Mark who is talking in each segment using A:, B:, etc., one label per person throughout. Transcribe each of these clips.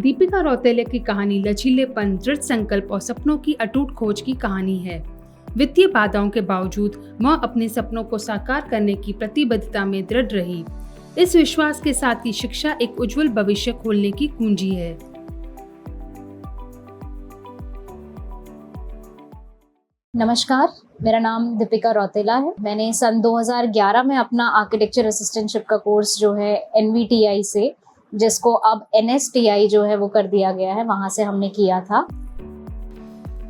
A: दीपिका रौतेले की कहानी लचीलेपन, दृढ़ संकल्प और सपनों की अटूट खोज की कहानी है। वित्तीय बाधाओं के बावजूद वह अपने सपनों को साकार करने की प्रतिबद्धता में दृढ़ रही। इस विश्वास के साथ कि शिक्षा एक उज्जवल भविष्य खोलने की कुंजी है।
B: नमस्कार, मेरा नाम दीपिका रौतेला है। मैंने सन 2011 में अपना आर्किटेक्चर असिस्टेंटशिप का कोर्स जो है NVTI से, जिसको अब NSTI जो है वो कर दिया गया है, वहाँ से हमने किया था।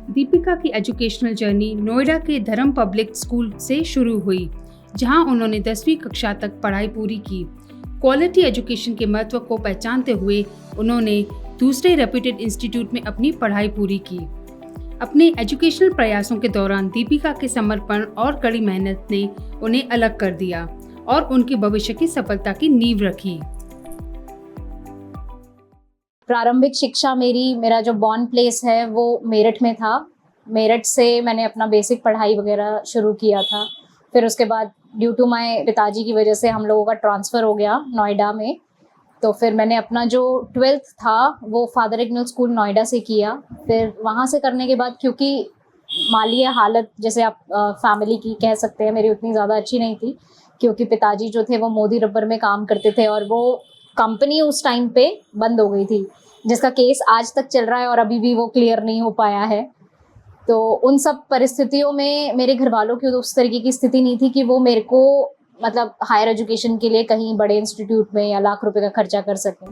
A: दीपिका की एजुकेशनल जर्नी नोएडा के धर्म पब्लिक स्कूल से शुरू हुई, जहां उन्होंने 10वीं कक्षा तक पढ़ाई पूरी की। क्वालिटी एजुकेशन के महत्व को पहचानते हुए उन्होंने दूसरे रेप्यूटेड इंस्टीट्यूट में अपनी पढ़ाई पूरी की। अपने एजुकेशनल प्रयासों के दौरान दीपिका के समर्पण और कड़ी मेहनत ने उन्हें अलग कर दिया और उनके भविष्य की सफलता की नींव रखी।
B: प्रारंभिक शिक्षा मेरा जो बॉर्न प्लेस है वो मेरठ में था। मेरठ से मैंने अपना बेसिक पढ़ाई वगैरह शुरू किया था। फिर उसके बाद ड्यू टू माय पिताजी की वजह से हम लोगों का ट्रांसफ़र हो गया नोएडा में। तो फिर मैंने अपना जो 12th था वो फादर इग्नल स्कूल नोएडा से किया। फिर वहाँ से करने के बाद, क्योंकि माली हालत जैसे आप फैमिली की कह सकते हैं, मेरी उतनी ज़्यादा अच्छी नहीं थी, क्योंकि पिताजी जो थे वो मोदी रबर में काम करते थे और वो कंपनी उस टाइम पे बंद हो गई थी, जिसका केस आज तक चल रहा है और अभी भी वो क्लियर नहीं हो पाया है। तो उन सब परिस्थितियों में मेरे घर वालों की उस तरीके की स्थिति नहीं थी कि वो मेरे को मतलब हायर एजुकेशन के लिए कहीं बड़े इंस्टीट्यूट में या लाख रुपए का खर्चा कर सकें।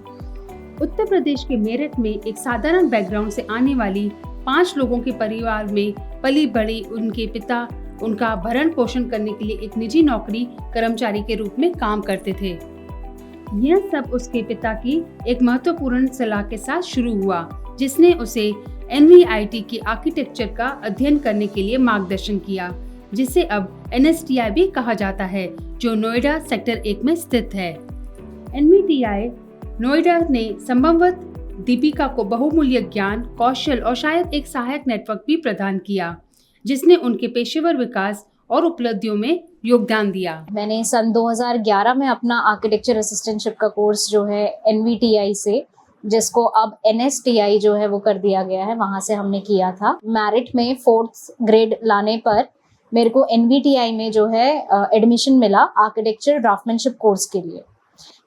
A: उत्तर प्रदेश के मेरठ में एक साधारण बैकग्राउंड से आने वाली 5 लोगों के परिवार में पली बड़ी उनके पिता उनका भरण पोषण करने के लिए एक निजी नौकरी कर्मचारी के रूप में काम करते थे। यह सब उसके पिता की एक महत्वपूर्ण सलाह के साथ शुरू हुआ, जिसने उसे NVIT की आर्किटेक्चर का अध्ययन करने के लिए मार्गदर्शन किया, जिसे अब NSTI भी कहा जाता है, जो नोएडा सेक्टर 1 में स्थित है। NVTI नोएडा ने संभवतः दीपिका को बहुमूल्य ज्ञान, कौशल और शायद एक सहायक नेटवर्क भी प्रदान किया, जिसने उनके पेशेवर विकास और उपलब्धियों में योगदान दिया।
B: मैंने सन 2011 में अपना आर्किटेक्चर असिस्टेंटशिप का कोर्स जो है NVTI से, जिसको अब NSTI जो है वो कर दिया गया है, वहाँ से हमने किया था। मेरिट में 4th ग्रेड लाने पर मेरे को NVTI में जो है एडमिशन मिला आर्किटेक्चर ड्राफ्टमैनशिप कोर्स के लिए।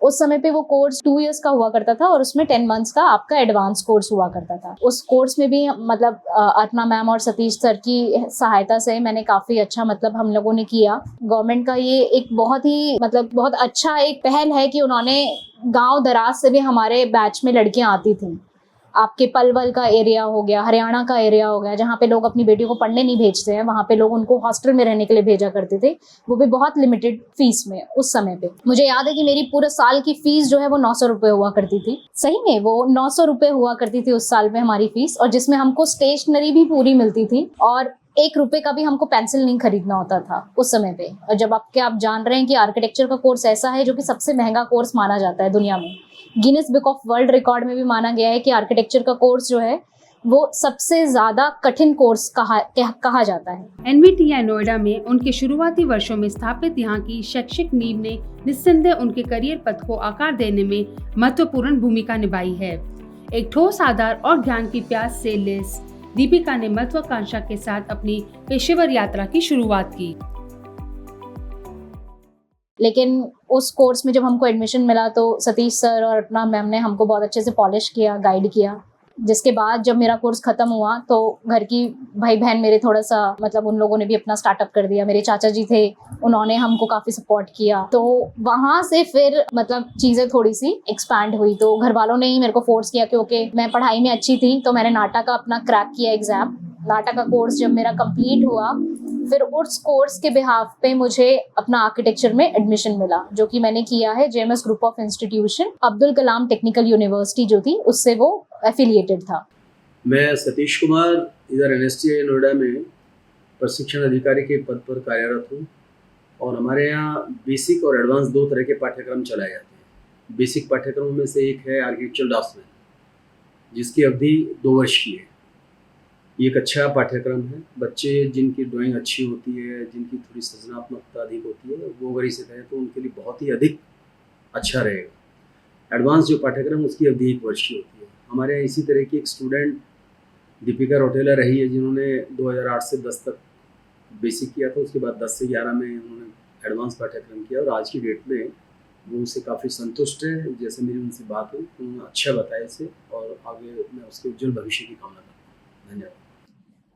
B: उस समय पे वो कोर्स 2 इयर्स का हुआ करता था और उसमें 10 मंथ्स का आपका एडवांस कोर्स हुआ करता था। उस कोर्स में भी मतलब अर्पणा मैम और सतीश सर की सहायता से मैंने काफ़ी अच्छा मतलब हम लोगों ने किया। गवर्नमेंट का ये एक बहुत ही मतलब बहुत अच्छा एक पहल है कि उन्होंने गांव दराज से भी हमारे बैच में लड़कियां आती थी। आपके पलवल का एरिया हो गया, हरियाणा का एरिया हो गया, जहाँ पे लोग अपनी बेटियों को पढ़ने नहीं भेजते हैं, वहाँ पे लोग उनको हॉस्टल में रहने के लिए भेजा करते थे, वो भी बहुत लिमिटेड फीस में। उस समय पे मुझे याद है कि मेरी पूरे साल की फीस जो है वो 900 रुपये हुआ करती थी। सही में वो 900 रुपये हुआ करती थी उस साल में हमारी फीस, और जिसमें हमको स्टेशनरी भी पूरी मिलती थी और 1 रुपये का भी हमको पेंसिल नहीं खरीदना होता था उस समय पे। और जब आप जान रहे हैं कि आर्किटेक्चर का कोर्स ऐसा है जो कि सबसे महंगा कोर्स माना जाता है दुनिया में, Guinness book of world record में भी माना गया है कि आर्किटेक्चर का कोर्स जो है वो सबसे ज्यादा कठिन कोर्स कहा जाता है।
A: NVTI नोएडा में उनके शुरुआती वर्षों में स्थापित यहाँ की शैक्षिक नींव ने निस्संदेह उनके करियर पथ को आकार देने में महत्वपूर्ण भूमिका निभाई है। एक ठोस आधार और ज्ञान की प्यास से लैस दीपिका ने महत्वाकांक्षा के साथ अपनी पेशेवर यात्रा की शुरुआत की।
B: लेकिन उस कोर्स में जब हमको एडमिशन मिला तो सतीश सर और अपना मैम ने हमको बहुत अच्छे से पॉलिश किया, गाइड किया। जिसके बाद जब मेरा कोर्स खत्म हुआ तो घर की भाई बहन मेरे थोड़ा सा मतलब उन लोगों ने भी अपना स्टार्टअप कर दिया। मेरे चाचा जी थे, उन्होंने हमको काफ़ी सपोर्ट किया। तो वहाँ से फिर मतलब चीज़ें थोड़ी सी एक्सपैंड हुई। तो घर वालों ने ही मेरे को फोर्स किया कि ओके, मैं पढ़ाई में अच्छी थी तो मैंने नाटा का अपना क्रैक किया एग्ज़ाम। नाटा का कोर्स जब मेरा कंप्लीट हुआ, फिर उस कोर्स के बिहाफ पे मुझे अपना आर्किटेक्चर में एडमिशन मिला, जो कि मैंने किया है JMS group of institution, Abdul Kalam technical university जो थी उससे वो एफिलिएटेड था।
C: मैं सतीश कुमार इधर NSTI नोएडा में प्रशिक्षण अधिकारी के पद पर कार्यरत हूँ और हमारे यहाँ बेसिक और एडवांस 2 तरह के पाठ्यक्रम चलाए जाते हैं। बेसिक पाठ्यक्रमों में से एक है आर्किटेक्चर ड्राफ्ट्समैन, जिसकी अवधि 2 वर्ष की है। ये एक अच्छा पाठ्यक्रम है। बच्चे जिनकी ड्राइंग अच्छी होती है, जिनकी थोड़ी सृजनात्मकता अधिक होती है, वो अगर इसे करें तो उनके लिए बहुत ही अधिक अच्छा रहेगा। एडवांस जो पाठ्यक्रम उसकी अवधि 1 वर्ष की होती है। हमारे यहाँ इसी तरह की एक स्टूडेंट दीपिका रोटेला रही है, जिन्होंने 2008 से 10 तक बेसिक किया था, उसके बाद 10 से 11 में उन्होंने एडवांस पाठ्यक्रम किया और आज की डेट में वो उनसे काफ़ी संतुष्ट है। जैसे मेरी उनसे बात हुई तो उन्होंने अच्छा बताया इसे, और आगे मैं उसके उज्जवल भविष्य की कामना करता हूँ। धन्यवाद।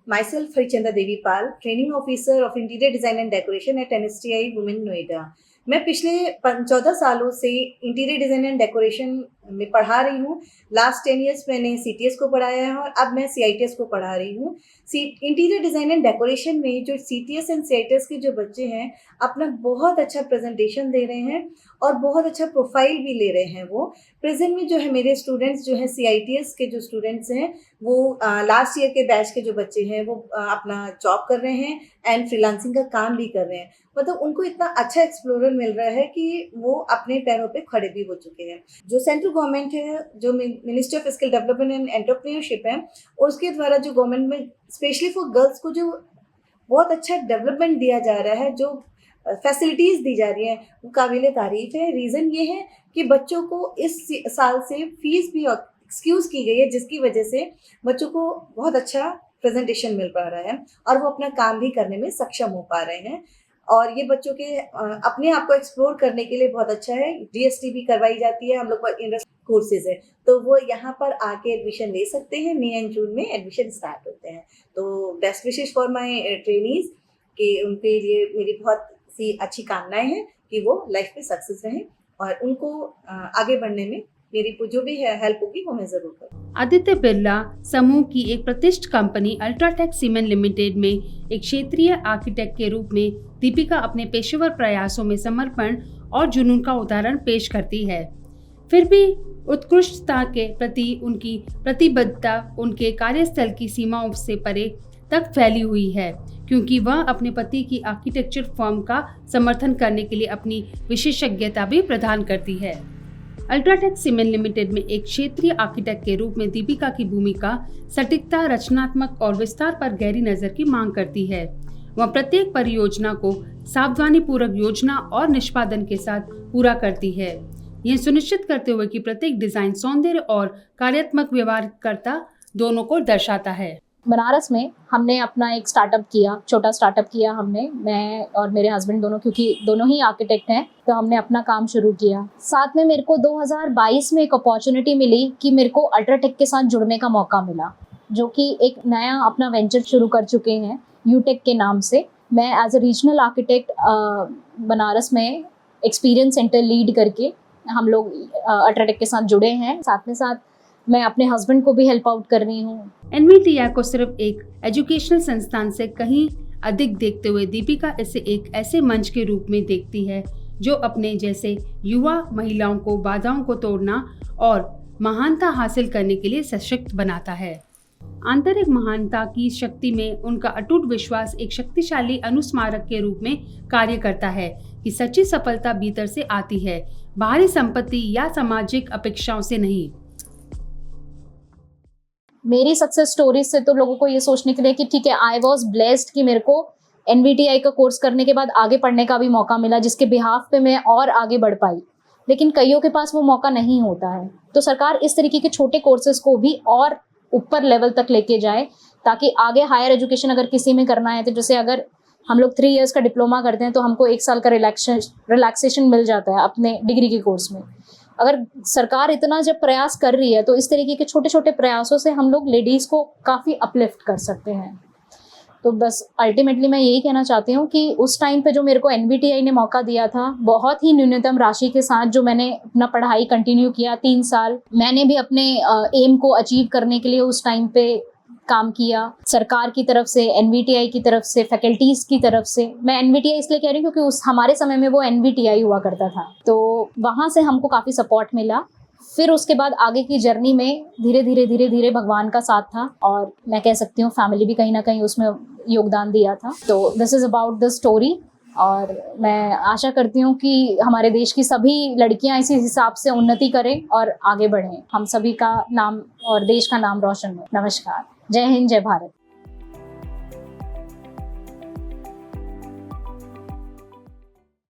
D: Myself, Harichanda Devi Pal, Training Officer of Interior Design and Decoration at NSTI Women Noida. मैं पिछले 14 सालों से इंटीरियर डिज़ाइन एंड डेकोरेशन में पढ़ा रही हूँ। लास्ट 10 इयर्स मैंने CTS को पढ़ाया है और अब मैं CITS को पढ़ा रही हूँ। इंटीरियर डिज़ाइन एंड डेकोरेशन में जो CTS एंड CITS के जो बच्चे हैं अपना बहुत अच्छा प्रेजेंटेशन दे रहे हैं और बहुत अच्छा प्रोफाइल भी ले रहे हैं। वो प्रेजेंट में जो है मेरे स्टूडेंट्स जो हैं CITS के जो स्टूडेंट्स हैं वो लास्ट ईयर के बैच के जो बच्चे हैं वो अपना जॉब कर रहे हैं एंड फ्रीलांसिंग का काम भी कर रहे हैं। मतलब उनको इतना अच्छा एक्सप्लोरर मिल रहा है कि वो अपने पैरों पे खड़े भी हो चुके हैं। जो सेंट्रल गवर्नमेंट है, जो ministry of skill development and entrepreneurship है, उसके द्वारा जो गवर्नमेंट में स्पेशली फॉर गर्ल्स को जो बहुत अच्छा डेवलपमेंट दिया जा रहा है, जो फैसिलिटीज़ दी जा रही हैं, वो काबिल तारीफ़ है। रीज़न ये है कि बच्चों को इस साल से फ़ीस भी एक्सक्यूज़ की गई है, जिसकी वजह से बच्चों को बहुत अच्छा प्रेजेंटेशन मिल पा रहा है और वो अपना काम भी करने में सक्षम हो पा रहे हैं। और ये बच्चों के अपने आप को एक्सप्लोर करने के लिए बहुत अच्छा है। DST भी करवाई जाती है, हम लोग पर इंडस्ट्री कोर्सेज है, तो वो यहाँ पर आके एडमिशन ले सकते हैं। मई एंड जून में एडमिशन स्टार्ट होते हैं। तो best wishes for my trainees कि उनके लिए मेरी बहुत सी अच्छी कामनाएं हैं कि वो लाइफ में सक्सेस रहें और उनको आगे बढ़ने में मेरी जो भी हेल्प होगी वो मैं जरूर करूँ।
A: आदित्य बिरला समूह की एक प्रतिष्ठित कंपनी अल्ट्राटेक सीमेंट लिमिटेड में एक क्षेत्रीय आर्किटेक्ट के रूप में दीपिका अपने पेशेवर प्रयासों में समर्पण और जुनून का उदाहरण पेश करती है। फिर भी उत्कृष्टता के प्रति उनकी प्रतिबद्धता उनके कार्यस्थल की सीमाओं से परे तक फैली हुई है, क्योंकि वह अपने पति की आर्किटेक्चर फर्म का समर्थन करने के लिए अपनी विशेषज्ञता भी प्रदान करती है। अल्ट्राटेक सीमेंट लिमिटेड में एक क्षेत्रीय आर्किटेक्ट के रूप में दीपिका की भूमिका सटीकता, रचनात्मक और विस्तार पर गहरी नजर की मांग करती है। वह प्रत्येक परियोजना को सावधानी पूर्वक योजना और निष्पादन के साथ पूरा करती है, यह सुनिश्चित करते हुए कि प्रत्येक डिजाइन सौंदर्य और कार्यात्मक व्यवहारकर्ता दोनों को दर्शाता है।
B: बनारस में हमने अपना एक स्टार्टअप किया, छोटा स्टार्टअप किया हमने, मैं और मेरे हस्बैंड दोनों, क्योंकि दोनों ही आर्किटेक्ट हैं, तो हमने अपना काम शुरू किया। साथ में मेरे को 2022 में एक अपॉर्चुनिटी मिली कि मेरे को अल्ट्राटेक के साथ जुड़ने का मौका मिला, जो कि एक नया अपना वेंचर शुरू कर चुके हैं यूटेक के नाम से। मैं as a regional architect Banaras में एक्सपीरियंस सेंटर लीड करके हम लोग अल्ट्राटेक के साथ जुड़े हैं। साथ में साथ मैं अपने हस्बैंड को भी हेल्प आउट कर रही हूँ।
A: NVTI को सिर्फ एक एजुकेशनल संस्थान से कहीं अधिक देखते हुए दीपिका इसे एक ऐसे मंच के रूप में देखती है जो अपने जैसे युवा महिलाओं को बाधाओं को तोड़ना और महानता हासिल करने के लिए सशक्त बनाता है। आंतरिक महानता की शक्ति में उनका अटूट विश्वास एक शक्तिशाली अनुस्मारक के रूप में कार्य करता है कि सच्ची सफलता भीतर से आती है, बाहरी संपत्ति या सामाजिक अपेक्षाओं से नहीं।
B: मेरी सक्सेस स्टोरीज से तो लोगों को ये सोचने के लिए कि ठीक है, आई वॉज ब्लेस्ड कि मेरे को NVTI का कोर्स करने के बाद आगे पढ़ने का भी मौका मिला, जिसके बिहाफ पे मैं और आगे बढ़ पाई। लेकिन कईयों के पास वो मौका नहीं होता है, तो सरकार इस तरीके के छोटे कोर्सेज को भी और ऊपर लेवल तक लेके जाए, ताकि आगे हायर एजुकेशन अगर किसी में करना है, तो जैसे अगर हम लोग 3 इयर्स का डिप्लोमा करते हैं तो हमको 1 साल का रिलैक्सेशन मिल जाता है अपने डिग्री के कोर्स में। अगर सरकार इतना जब प्रयास कर रही है तो इस तरीके के छोटे छोटे प्रयासों से हम लोग लेडीज़ को काफ़ी अपलिफ्ट कर सकते हैं। तो बस अल्टीमेटली मैं यही कहना चाहती हूँ कि उस टाइम पे जो मेरे को NVTI ने मौका दिया था, बहुत ही न्यूनतम राशि के साथ जो मैंने अपना पढ़ाई कंटिन्यू किया 3 साल, मैंने भी अपने एम को अचीव करने के लिए उस टाइम पे काम किया। सरकार की तरफ से, NVTI की तरफ से, फैकल्टीज की तरफ से। मैं NVTI इसलिए कह रही हूँ क्योंकि उस हमारे समय में वो NVTI हुआ करता था, तो वहाँ से हमको काफ़ी सपोर्ट मिला। फिर उसके बाद आगे की जर्नी में धीरे धीरे भगवान का साथ था, और मैं कह सकती हूँ फैमिली भी कहीं ना कहीं उसमें योगदान दिया था। तो this is about the story, और मैं आशा करती हूँ कि हमारे देश की सभी लड़कियाँ इसी हिसाब से उन्नति करें और आगे बढ़ें, हम सभी का नाम और देश का नाम रोशन हो। नमस्कार, जय हिंद, जय भारत।